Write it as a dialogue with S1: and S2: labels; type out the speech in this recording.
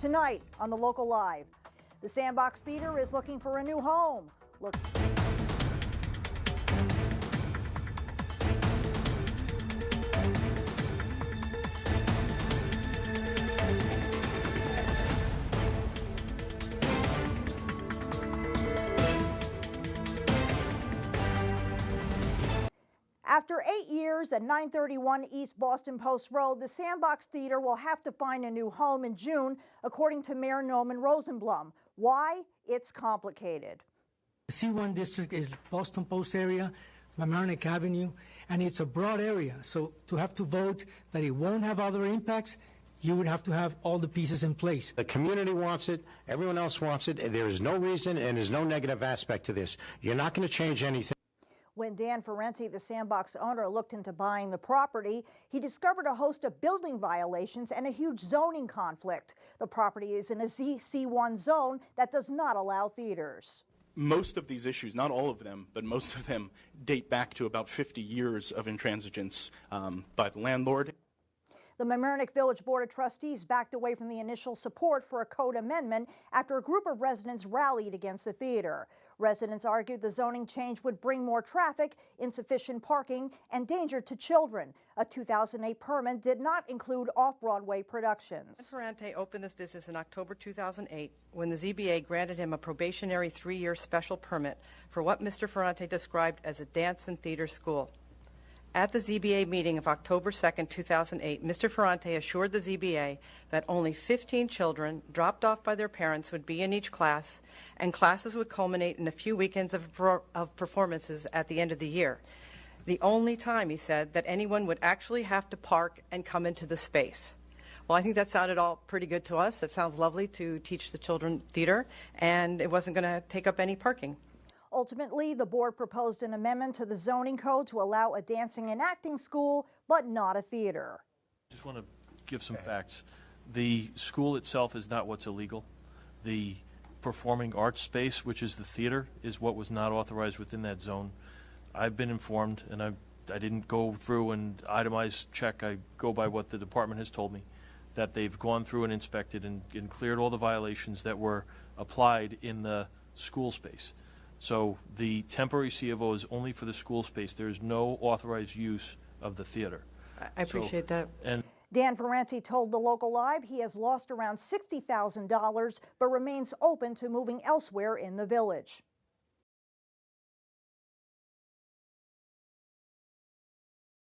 S1: Tonight on the Local Live, the Sandbox Theatre is looking for a new home. Look. After 8 years at 931 East Boston Post Road, the Sandbox Theatre will have to find a new home in June, according to Mayor Norman Rosenblum. Why? It's complicated.
S2: The C1 district is Boston Post area, Mamaroneck Avenue, and it's a broad area. So to have to vote that it won't have other impacts, you would have to have all the pieces in place.
S3: The community wants it, everyone else wants it, and there is no reason and there's no negative aspect to this. You're not going to change anything.
S1: When Dan Ferrenti, the Sandbox owner, looked into buying the property, he discovered a host of building violations and a huge zoning conflict. The property is in a C1 zone that does not allow theaters.
S4: Most of these issues, not all of them, but most of them date back to about 50 years of intransigence by the landlord.
S1: The Mamaroneck Village Board of Trustees backed away from the initial support for a code amendment after a group of residents rallied against the theater. Residents argued the zoning change would bring more traffic, insufficient parking, and danger to children. A 2008 permit did not include off-Broadway productions.
S5: Ferrante opened this business in October 2008 when the ZBA granted him a probationary 3-year special permit for what Mr. Ferrante described as a dance and theater school. At the ZBA meeting of October 2, 2008, Mr. Ferrante assured the ZBA that only 15 children dropped off by their parents would be in each class, and classes would culminate in a few weekends of performances at the end of the year. The only time, he said, that anyone would actually have to park and come into the space. Well, I think that sounded all pretty good to us. It sounds lovely to teach the children theater, and it wasn't going to take up any parking.
S1: Ultimately, the board proposed an amendment to the zoning code to allow a dancing and acting school, but not a theater.
S6: I just want to give some facts. The school itself is not what's illegal. The performing arts space, which is the theater, is what was not authorized within that zone. I've been informed, and I didn't go through and itemize check. I go by what the department has told me, that they've gone through and inspected and cleared all the violations that were applied in the school space. So the temporary C of O is only for the school space. There is no authorized use of the theater.
S5: I appreciate that.
S1: And Dan Ferrante told the Local Live he has lost around $60,000, but remains open to moving elsewhere in the village.